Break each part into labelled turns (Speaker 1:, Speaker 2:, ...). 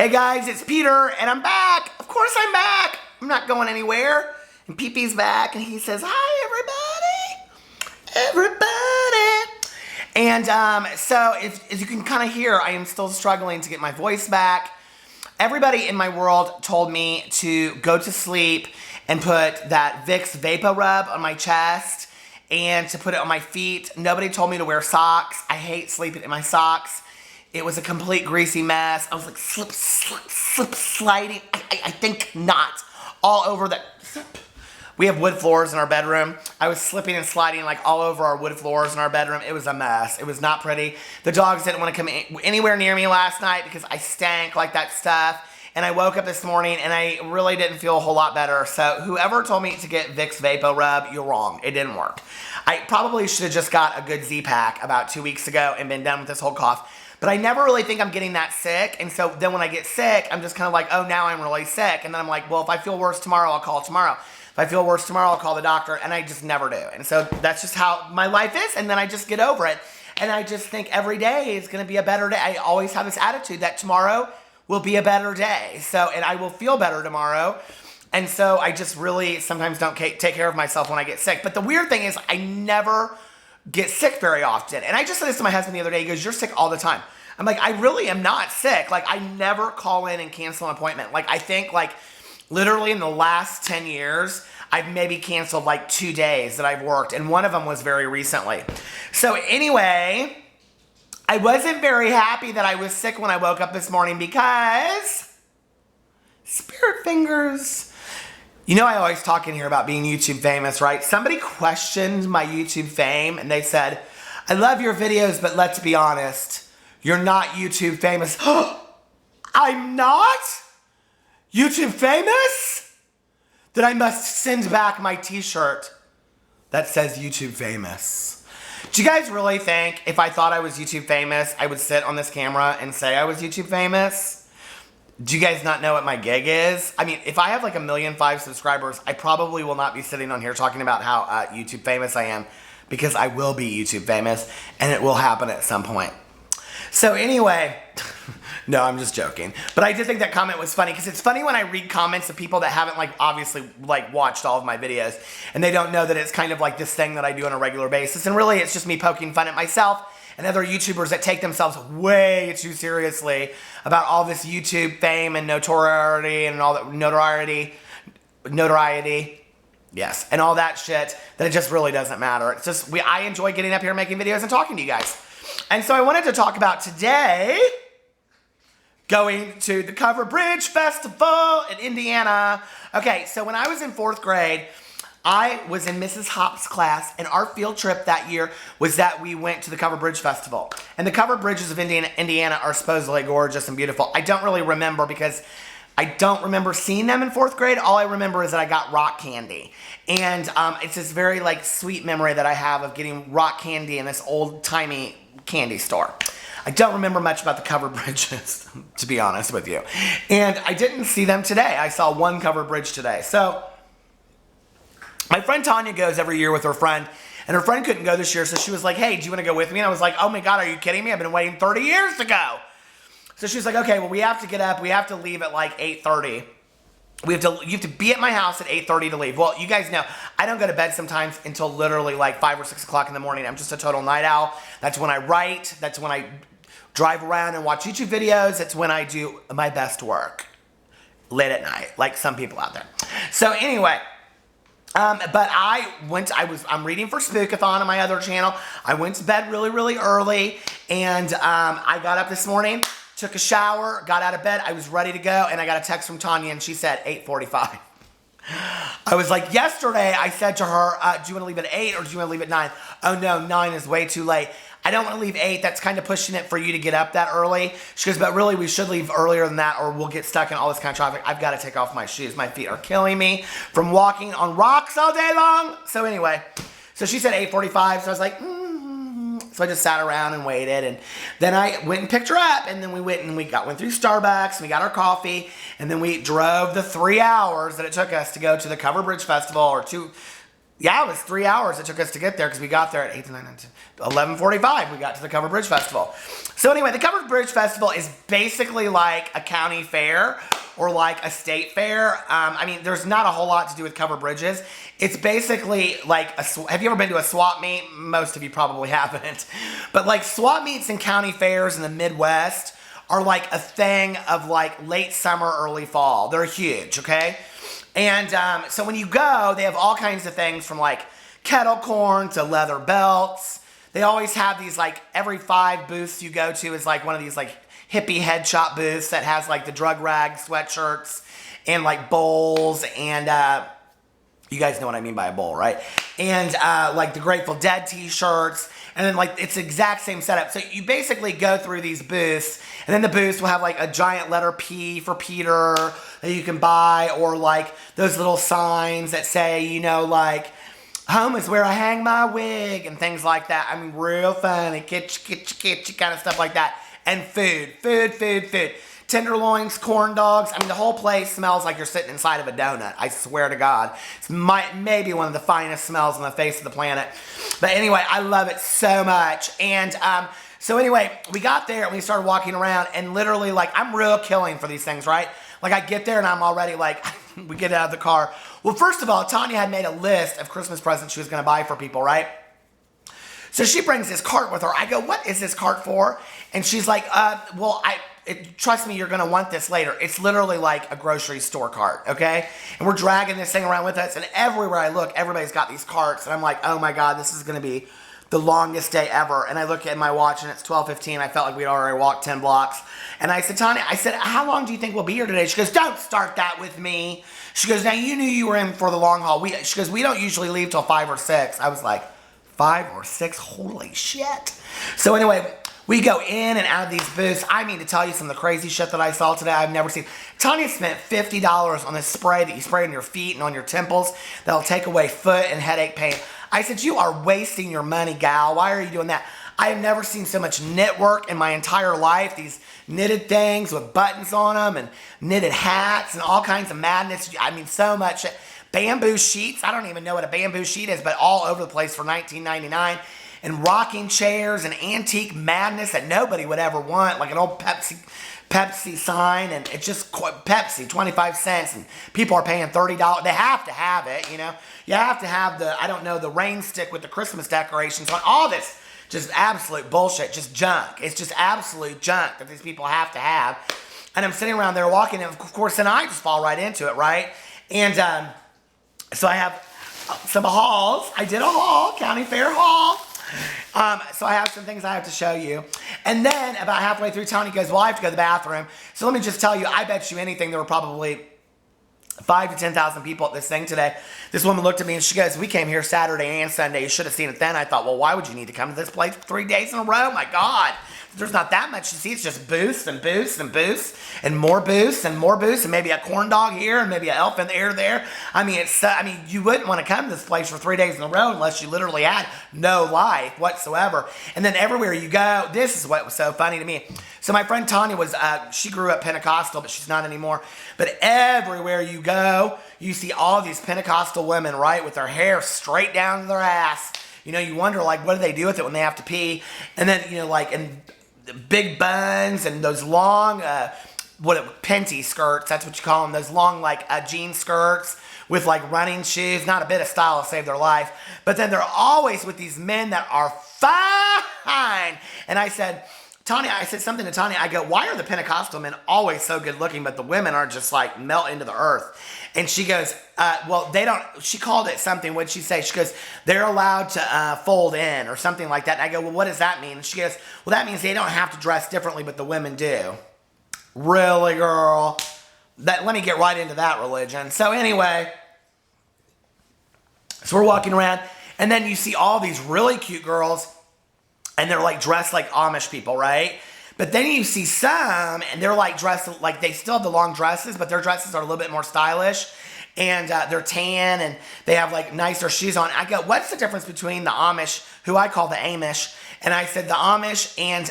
Speaker 1: Hey guys, it's Peter, and I'm back. Of course I'm back. I'm not going anywhere. And Pee-Pee's back, and he says, hi, everybody. And so, as you can kind of hear, I am still struggling to get my voice back. Everybody in my world told me to go to sleep and put that Vicks Vapor Rub on my chest and to put it on my feet. Nobody told me to wear socks. I hate sleeping in my socks. It was a complete greasy mess. I was like slip, sliding. I think not. All over the... We have wood floors in our bedroom. I was slipping and sliding like all over our wood floors in our bedroom. It was a mess. It was not pretty. The dogs didn't want to come anywhere near me last night because I stank like that stuff. And I woke up this morning and I really didn't feel a whole lot better. So whoever told me to get Vicks Vapor Rub, you're wrong. It didn't work. I probably should have just got a good Z-Pack about 2 weeks ago and been done with this whole cough. But I never really think I'm getting that sick. And so then when I get sick, I'm just kind of like, oh, now I'm really sick. And then I'm like, well, if I feel worse tomorrow, I'll call tomorrow. If I feel worse tomorrow, I'll call the doctor. And I just never do. And so that's just how my life is. And then I just get over it. And I just think every day is going to be a better day. I always have this attitude that tomorrow will be a better day. So, and I will feel better tomorrow. And so I just really sometimes don't take care of myself when I get sick. But the weird thing is I never get sick very often. And I just said this to my husband the other day. He goes, you're sick all the time. I'm like, I really am not sick. Like, I never call in and cancel an appointment. Like, I think, like, literally in the last 10 years, I've maybe canceled, like, 2 days that I've worked. And one of them was very recently. So, anyway, I wasn't very happy that I was sick when I woke up this morning because spirit fingers. You know, I always talk in here about being YouTube famous, right? Somebody questioned my YouTube fame, and they said, I love your videos, but let's be honest. You're not YouTube famous. I'm not YouTube famous? Then I must send back my t-shirt that says YouTube famous. Do you guys really think if I thought I was YouTube famous, I would sit on this camera and say I was YouTube famous? Do you guys not know what my gig is? I mean, if I have like 1.5 million subscribers, I probably will not be sitting on here talking about how YouTube famous I am, because I will be YouTube famous and it will happen at some point. So anyway, no, I'm just joking. But I did think that comment was funny because it's funny when I read comments of people that haven't obviously watched all of my videos and they don't know that it's kind of like this thing that I do on a regular basis. And really it's just me poking fun at myself and other YouTubers that take themselves way too seriously about all this YouTube fame and notoriety and all that notoriety, yes, and all that shit, that it just really doesn't matter. It's just, I enjoy getting up here making videos and talking to you guys. And so I wanted to talk about today going to the Covered Bridge Festival in Indiana. Okay, so when I was in 4th grade, I was in Mrs. Hop's class, and our field trip that year was that we went to the Covered Bridge Festival. And the covered bridges of Indiana are supposedly gorgeous and beautiful. I don't really remember because I don't remember seeing them in 4th grade. All I remember is that I got rock candy. And it's this very sweet memory that I have of getting rock candy in this old-timey candy store. I don't remember much about the covered bridges, to be honest with you. And I didn't see them today. I saw one covered bridge today. So my friend Tanya goes every year with her friend, and her friend couldn't go this year, so she was like, hey, do you want to go with me? And I was like, oh my God, are you kidding me? I've been waiting 30 years to go. So she was like, okay, well, we have to get up. We have to leave at 8:30. You have to be at my house at 8:30 to leave. Well, you guys know, I don't go to bed sometimes until literally 5 or 6 o'clock in the morning. I'm just a total night owl. That's when I write. That's when I drive around and watch YouTube videos. That's when I do my best work. Late at night, like some people out there. So anyway, but I'm reading for Spookathon on my other channel. I went to bed really, really early, and I got up this morning, took a shower, got out of bed, I was ready to go, and I got a text from Tanya, and she said 8:45. I was like, yesterday, I said to her, do you want to leave at 8 or do you want to leave at 9? Oh no, 9 is way too late. I don't want to leave 8. That's kind of pushing it for you to get up that early. She goes, but really, we should leave earlier than that or we'll get stuck in all this kind of traffic. I've got to take off my shoes. My feet are killing me from walking on rocks all day long. So anyway, so she said 8:45, so I was like, So I just sat around and waited, and then I went and picked her up, and then we went through Starbucks, and we got our coffee, and then we drove the 3 hours that it took us to go to the Covered Bridge Festival, or Yeah, it was 3 hours it took us to get there because we got there at 8 to 9, 11:45. We got to the Covered Bridge Festival. So anyway, the Covered Bridge Festival is basically like a county fair or like a state fair. I mean, there's not a whole lot to do with covered bridges. It's basically like have you ever been to a swap meet? Most of you probably haven't. But like swap meets and county fairs in the Midwest are like a thing of like late summer, early fall. They're huge, okay? And so when you go, they have all kinds of things from like kettle corn to leather belts. They always have these like every 5 booths you go to is like one of these like hippie head shop booths that has like the drug rag sweatshirts and like bowls and you guys know what I mean by a bowl, right? And like the Grateful Dead t-shirts. And then like it's the exact same setup. So you basically go through these booths and then the booths will have like a giant letter P for Peter that you can buy or like those little signs that say, you know, like home is where I hang my wig and things like that. I mean, real funny, kitsch kind of stuff like that. And food. Tenderloins, corn dogs. I mean, the whole place smells like you're sitting inside of a donut. I swear to God. It's maybe one of the finest smells on the face of the planet. But anyway, I love it so much. And so anyway, we got there and we started walking around and literally like, I'm real killing for these things, right? Like I get there and I'm already like, we get out of the car. Well, first of all, Tanya had made a list of Christmas presents she was going to buy for people, right? So she brings this cart with her. I go, what is this cart for? And she's like, trust me, you're going to want this later. It's literally like a grocery store cart, okay? And we're dragging this thing around with us, and everywhere I look, everybody's got these carts, and I'm like, oh my God, this is going to be the longest day ever. And I look at my watch, and it's 12:15. I felt like we'd already walked 10 blocks. And I said, Tanya, how long do you think we'll be here today? She goes, don't start that with me. She goes, now you knew you were in for the long haul. She goes, we don't usually leave till 5 or 6. I was like, 5 or 6? Holy shit. So anyway, we go in and out of these booths. I mean to tell you some of the crazy shit that I saw today I've never seen. Tanya spent $50 on this spray that you spray on your feet and on your temples that'll take away foot and headache pain. I said, you are wasting your money, gal. Why are you doing that? I have never seen so much knit work in my entire life. These knitted things with buttons on them and knitted hats and all kinds of madness. I mean, so much. Bamboo sheets. I don't even know what a bamboo sheet is, but all over the place for $19.99. And rocking chairs and antique madness that nobody would ever want, like an old Pepsi sign, and it's just Pepsi, 25 cents, and people are paying $30. They have to have it, you know. You have to have the rain stick with the Christmas decorations on. All this just absolute bullshit, just junk. It's just absolute junk that these people have to have. And I'm sitting around there walking, and of course, then I just fall right into it, right? And so I have some hauls. I did a haul, county fair haul. So I have some things I have to show you. And then about halfway through, Tony goes, well, I have to go to the bathroom. So let me just tell you, I bet you anything there were probably 5,000 to 10,000 people at this thing today. This woman looked at me and she goes, we came here Saturday and Sunday. You should have seen it then. I thought, well, why would you need to come to this place 3 days in a row? My God. There's not that much to see. It's just booths and booths and booths and more booths and more booths and maybe a corn dog here and maybe an elf in the air there. I mean, you wouldn't want to come to this place for 3 days in a row unless you literally had no life whatsoever. And then everywhere you go, this is what was so funny to me. So my friend Tanya she grew up Pentecostal, but she's not anymore. But everywhere you go, you see all these Pentecostal women, right, with their hair straight down to their ass. You know, you wonder, like, what do they do with it when they have to pee? And then, you know, like, in big buns and those long, Penty skirts, that's what you call them, those long, like, jean skirts with, like, running shoes. Not a bit of style to save their life. But then they're always with these men that are fine. And I said something to Tanya. I go, why are the Pentecostal men always so good looking, but the women are just like melt into the earth? And she goes, well, they don't, she called it something. What'd she say? She goes, they're allowed to fold in or something like that. And I go, well, what does that mean? And she goes, well, that means they don't have to dress differently, but the women do. Really, girl? Let me get right into that religion. So anyway, so we're walking around, and then you see all these really cute girls, and they're like dressed like Amish people, right? But then you see some, and they're like dressed like they still have the long dresses, but their dresses are a little bit more stylish, and they're tan, and they have like nicer shoes on. I go, what's the difference between the Amish, who I call the Amish, And I said, the Amish and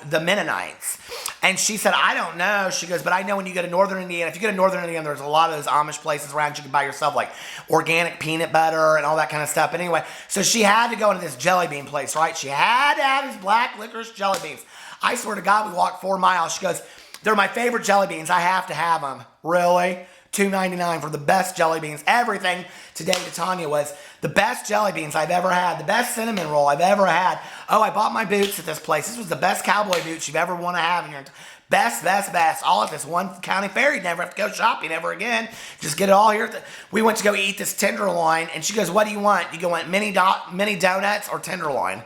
Speaker 1: the Mennonites. And she said, I don't know. She goes, but I know when you go to Northern Indiana, if you go to Northern Indiana, there's a lot of those Amish places around. You can buy yourself like organic peanut butter and all that kind of stuff. But anyway, so she had to go into this jelly bean place, right? She had to have these black licorice jelly beans. I swear to God, we walked 4 miles. She goes, they're my favorite jelly beans. I have to have them. Really? $2.99 for the best jelly beans. Everything today to Tanya was the best jelly beans I've ever had, the best cinnamon roll I've ever had. Oh, I bought my boots at this place. This was the best cowboy boots you've ever want to have in your best. All at this one county fair. You'd never have to go shopping ever again. Just get it all here. We went to go eat this tenderloin, and she goes, what do you want? You go want mini donuts or tenderloin?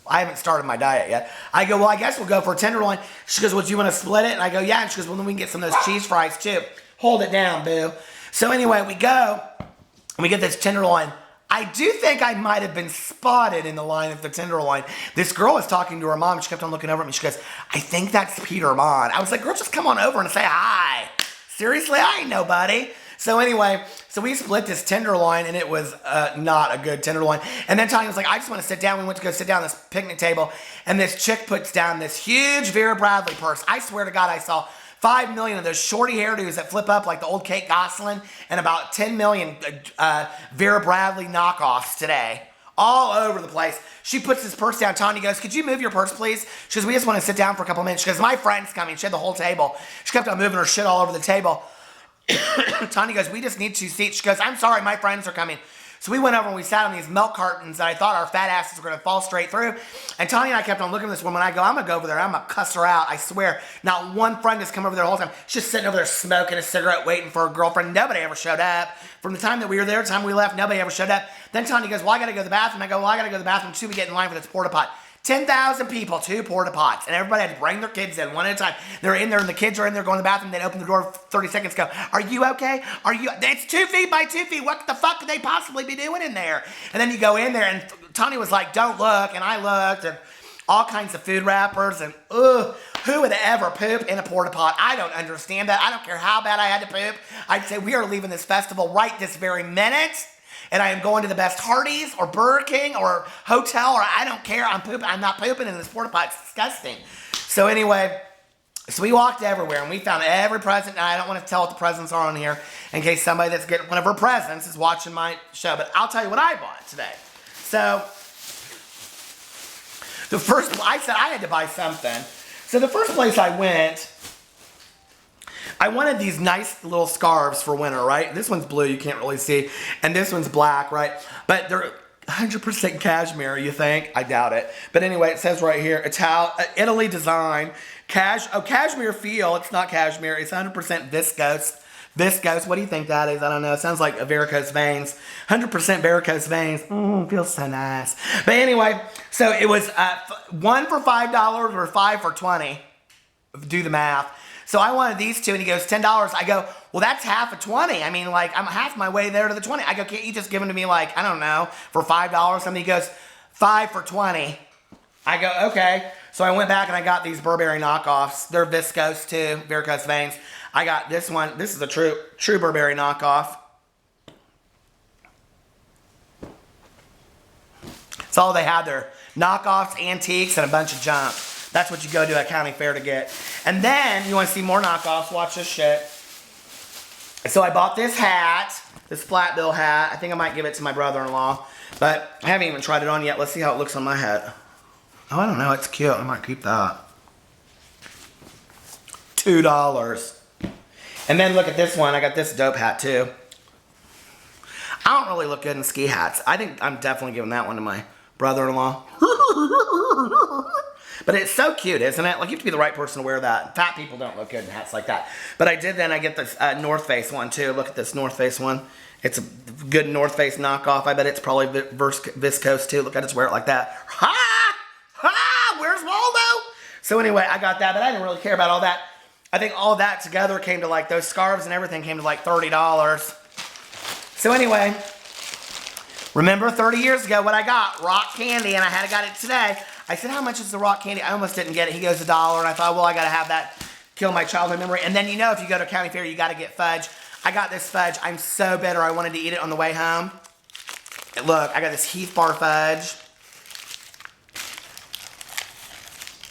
Speaker 1: I haven't started my diet yet. I go, well, I guess we'll go for a tenderloin. She goes, well, do you want to split it? And I go, yeah. And she goes, well, then we can get some of those cheese fries too. Hold it down, boo. So anyway, we go, and we get this tenderloin. I do think I might have been spotted in the line of the tenderloin. This girl was talking to her mom. She kept on looking over at me. She goes, I think that's Peter Monn. I was like, girl, just come on over and say hi. Seriously, I ain't nobody. So anyway, so we split this tenderloin, and it was not a good tenderloin. And then Tanya was like, I just want to sit down. We went to go sit down at this picnic table, and this chick puts down this huge Vera Bradley purse. I swear to God, I saw 5 million of those shorty hairdos that flip up like the old Kate Gosselin, and about 10 million Vera Bradley knockoffs today. All over the place. She puts this purse down. Tanya goes, could you move your purse, please? She goes, we just want to sit down for a couple minutes. She goes, my friend's coming. She had the whole table. She kept on moving her shit all over the table. Tanya goes, we just need 2 seats. She goes, I'm sorry, my friends are coming. So we went over and we sat on these milk cartons that I thought our fat asses were going to fall straight through. And Tanya and I kept on looking at this woman. I go, I'm going to go over there. I'm going to cuss her out. I swear. Not one friend has come over there the whole time. She's just sitting over there smoking a cigarette, waiting for her girlfriend. Nobody ever showed up. From the time that we were there, the time we left, nobody ever showed up. Then Tanya goes, well, I got to go to the bathroom. I go, well, I got to go to the bathroom too. We get in line for this porta pot. 10,000 people, 2 porta pots, and everybody had to bring their kids in one at a time. They're in there, and the kids are in there going to the bathroom. They'd open the door 30 seconds, go, are you okay? Are you? It's 2 feet by 2 feet. What the fuck could they possibly be doing in there? And then you go in there, and Tony was like, don't look, and I looked, and all kinds of food wrappers, and who would ever poop in a porta pot? I don't understand that. I don't care how bad I had to poop. I'd say we are leaving this festival right this very minute. And I am going to the best Hardee's or Burger King or hotel, or I don't care. I'm not pooping in this porta pot. It's disgusting. So anyway, so we walked everywhere and we found every present. And I don't want to tell what the presents are on here in case somebody that's getting one of her presents is watching my show. But I'll tell you what I bought today. So the first, I said I had to buy something. So the first place I went, I wanted these nice little scarves for winter, right? This one's blue, you can't really see. And this one's black, right? But they're 100% cashmere, you think? I doubt it. But anyway, it says right here, Italy design, cashmere feel. It's not cashmere, it's 100% viscose. Viscose, what do you think that is? I don't know. It sounds like a varicose veins. 100% varicose veins. Feels so nice. But anyway, so it was 1 for $5 or 5 for $20. Do the math. So I wanted these 2, and he goes, $10. I go, well, that's half of 20. I mean, like, I'm half my way there to the 20. I go, can't you just give them to me, like, I don't know, for $5 something? He goes, 5 for 20. I go, okay. So I went back and I got these Burberry knockoffs. They're viscose too, varicose veins. I got this one. This is a true Burberry knockoff. That's all they had there. Knockoffs, antiques, and a bunch of junk. That's what you go to a county fair to get. And then, you want to see more knockoffs, watch this shit. So I bought this hat, this flat bill hat. I think I might give it to my brother-in-law. But I haven't even tried it on yet. Let's see how it looks on my head. Oh, I don't know. It's cute. I might keep that. $2. And then look at this one. I got this dope hat, too. I don't really look good in ski hats. I think I'm definitely giving that one to my brother-in-law. But it's so cute, isn't it? Like, you have to be the right person to wear that. Fat people don't look good in hats like that. But I did then. I get this North Face one, too. Look at this North Face one. It's a good North Face knockoff. I bet it's probably viscose, too. Look, I just wear it like that. Ha! Ha! Where's Waldo? So anyway, I got that, but I didn't really care about all that. I think all that together came to, like, those scarves and everything came to, like, $30. So anyway, remember 30 years ago what I got? Rock candy, and I got it today. I said, how much is the rock candy? I almost didn't get it. He goes, $1. And I thought, well, I got to have that, kill my childhood memory. And then, you know, if you go to a county fair, you got to get fudge. I got this fudge. I'm so bitter. I wanted to eat it on the way home. And look, I got this Heath Bar fudge.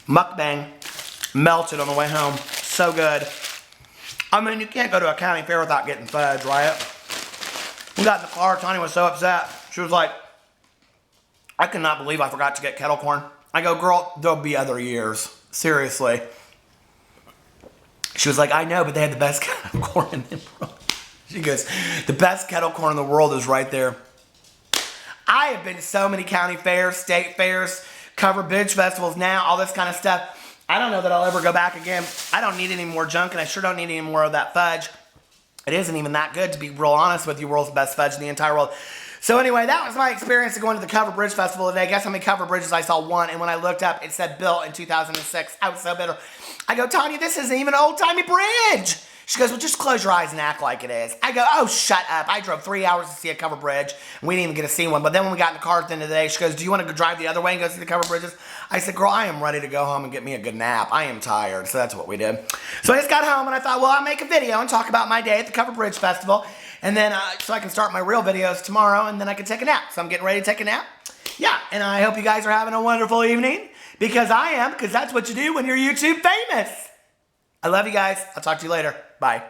Speaker 1: Mukbang. Melted on the way home. So good. I mean, you can't go to a county fair without getting fudge, right? We got in the car. Tanya was so upset. She was like, I cannot believe I forgot to get kettle corn. I go, girl, there'll be other years. Seriously. She was like, I know, but they had the best kettle corn in the world. She goes, the best kettle corn in the world is right there. I have been to so many county fairs, state fairs, covered bridge festivals now, all this kind of stuff. I don't know that I'll ever go back again. I don't need any more junk, and I sure don't need any more of that fudge. It isn't even that good, to be real honest with you. World's best fudge in the entire world. So anyway, that was my experience of going to the Covered Bridge Festival today. Guess how many covered bridges I saw? One. And when I looked up, it said built in 2006. I was so bitter. I go, Tanya, this isn't even an old-timey bridge. She goes, well, just close your eyes and act like it is. I go, oh, shut up. I drove 3 hours to see a covered bridge, and we didn't even get to see one. But then when we got in the car at the end of the day, she goes, do you want to go drive the other way and go see the covered bridges? I said, girl, I am ready to go home and get me a good nap. I am tired. So that's what we did. So I just got home, and I thought, well, I'll make a video and talk about my day at the Covered Bridge Festival. And then, so I can start my real videos tomorrow, and then I can take a nap. So I'm getting ready to take a nap. Yeah, and I hope you guys are having a wonderful evening, because I am, because that's what you do when you're YouTube famous. I love you guys. I'll talk to you later. Bye.